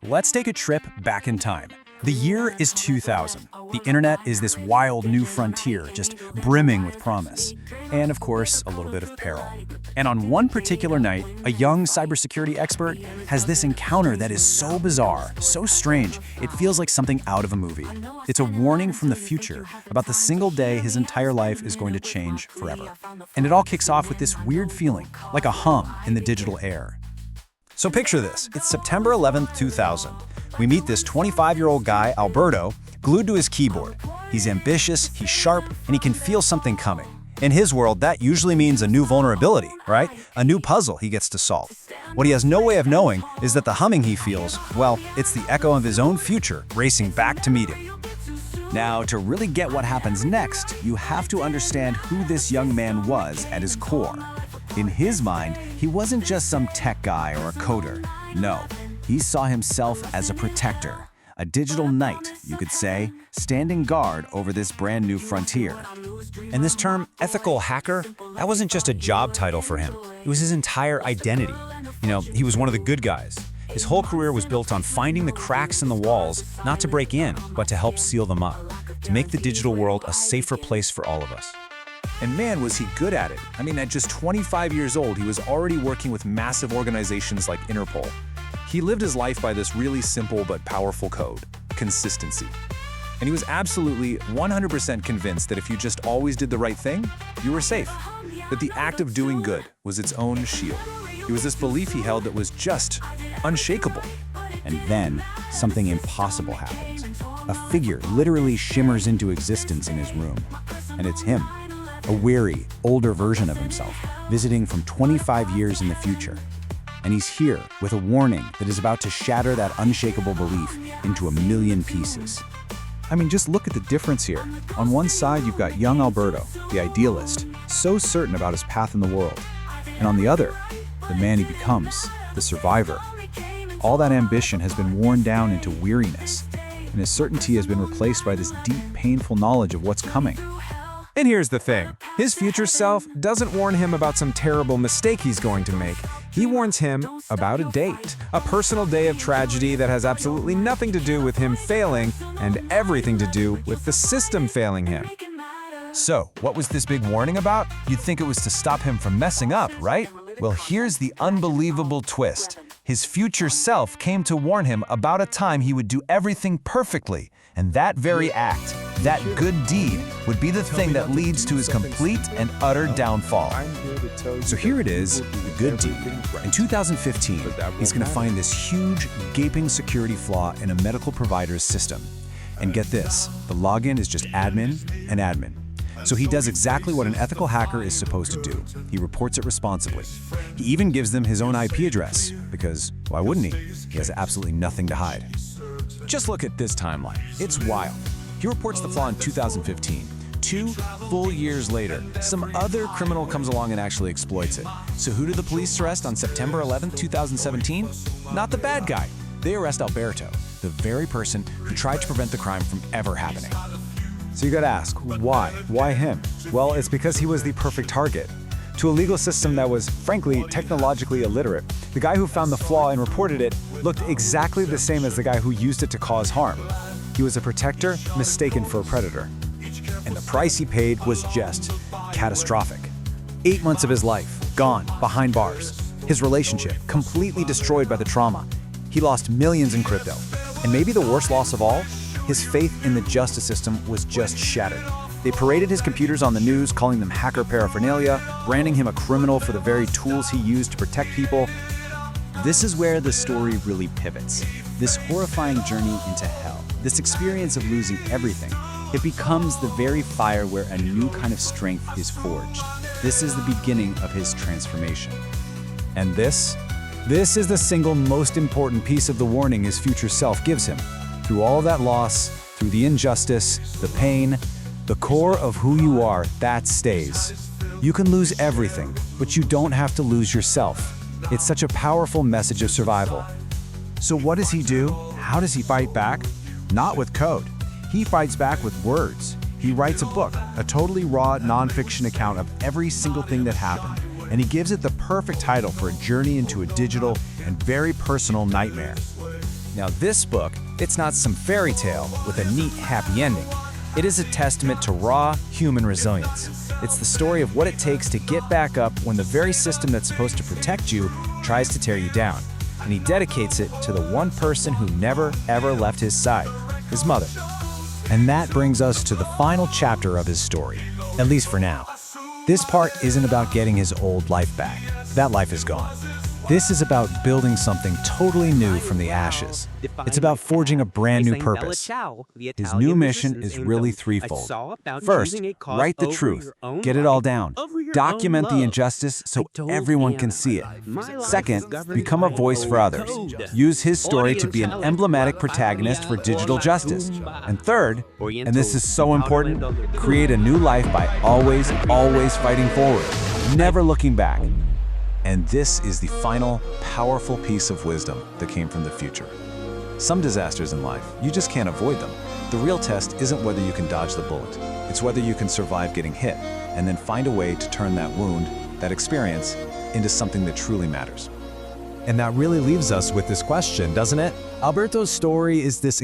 Let's take a trip back in time. The year is 2000. The internet is this wild new frontier, just brimming with promise. And of course, a little bit of peril. And on one particular night, a young cybersecurity expert has this encounter that is so bizarre, so strange, it feels like something out of a movie. It's a warning from the future about the single day his entire life is going to change forever. And it all kicks off with this weird feeling, like a hum in the digital air. So picture this, it's September 11th, 2000. We meet this 25-year-old guy, Alberto, glued to his keyboard. He's ambitious, he's sharp, and he can feel something coming. In his world, that usually means a new vulnerability, right? A new puzzle he gets to solve. What he has no way of knowing is that the humming he feels, well, it's the echo of his own future racing back to meet him. Now, to really get what happens next, you have to understand who this young man was at his core. In his mind, he wasn't just some tech guy or a coder. No, he saw himself as a protector, a digital knight, you could say, standing guard over this brand new frontier. And this term, ethical hacker, that wasn't just a job title for him. It was his entire identity. He was one of the good guys. His whole career was built on finding the cracks in the walls, not to break in, but to help seal them up, to make the digital world a safer place for all of us. And man, was he good at it. At just 25 years old, he was already working with massive organizations like Interpol. He lived his life by this really simple but powerful code: consistency. And he was absolutely 100% convinced that if you just always did the right thing, you were safe. That the act of doing good was its own shield. It was this belief he held that was just unshakable. And then, something impossible happens. A figure literally shimmers into existence in his room. And it's him. A weary, older version of himself, visiting from 25 years in the future. And he's here with a warning that is about to shatter that unshakable belief into a million pieces. Just look at the difference here. On one side, you've got young Alberto, the idealist, so certain about his path in the world. And on the other, the man he becomes, the survivor. All that ambition has been worn down into weariness, and his certainty has been replaced by this deep, painful knowledge of what's coming. And here's the thing, his future self doesn't warn him about some terrible mistake he's going to make. He warns him about a date, a personal day of tragedy that has absolutely nothing to do with him failing and everything to do with the system failing him. So, what was this big warning about? You'd think it was to stop him from messing up, right? Well, here's the unbelievable twist. His future self came to warn him about a time he would do everything perfectly, and that very act, that good deed, would be the thing that leads to his complete and utter downfall. So here it is, the good deed. In 2015, he's going to find this huge, gaping security flaw in a medical provider's system. And get this, the login is just admin and admin. So he does exactly what an ethical hacker is supposed to do. He reports it responsibly. He even gives them his own IP address, because why wouldn't he? He has absolutely nothing to hide. Just look at this timeline. It's wild. He reports the flaw in 2015. 2 full years later, some other criminal comes along and actually exploits it. So who did the police arrest on September 11th, 2017? Not the bad guy. They arrest Alberto, the very person who tried to prevent the crime from ever happening. So you gotta ask, why? Why him? Well, it's because he was the perfect target. To a legal system that was, frankly, technologically illiterate, the guy who found the flaw and reported it looked exactly the same as the guy who used it to cause harm. He was a protector mistaken for a predator. And the price he paid was just catastrophic. 8 months of his life, gone, behind bars. His relationship, completely destroyed by the trauma. He lost millions in crypto. And maybe the worst loss of all, his faith in the justice system was just shattered. They paraded his computers on the news, calling them hacker paraphernalia, branding him a criminal for the very tools he used to protect people. This is where the story really pivots. This horrifying journey into hell, this experience of losing everything, it becomes the very fire where a new kind of strength is forged. This is the beginning of his transformation. And this is the single most important piece of the warning his future self gives him. Through all that loss, through the injustice, the pain, the core of who you are, that stays. You can lose everything, but you don't have to lose yourself. It's such a powerful message of survival. So what does he do? How does he fight back? Not with code. He fights back with words. He writes a book, a totally raw, nonfiction account of every single thing that happened, and he gives it the perfect title for a journey into a digital and very personal nightmare. Now this book, it's not some fairy tale with a neat, happy ending. It is a testament to raw human resilience. It's the story of what it takes to get back up when the very system that's supposed to protect you tries to tear you down. And he dedicates it to the one person who never, ever left his side, his mother. And that brings us to the final chapter of his story, at least for now. This part isn't about getting his old life back. That life is gone. This is about building something totally new from the ashes. It's about forging a brand new purpose. His new mission is really threefold. First, write the truth. Get it all down. Document the injustice so everyone can see it. Second, become a voice for others. Use his story to be an emblematic protagonist for digital justice. And third, and this is so important, create a new life by always, always fighting forward, never looking back. And this is the final, powerful piece of wisdom that came from the future. Some disasters in life, you just can't avoid them. The real test isn't whether you can dodge the bullet. It's whether you can survive getting hit and then find a way to turn that wound, that experience, into something that truly matters. And that really leaves us with this question, doesn't it? Alberto's story is this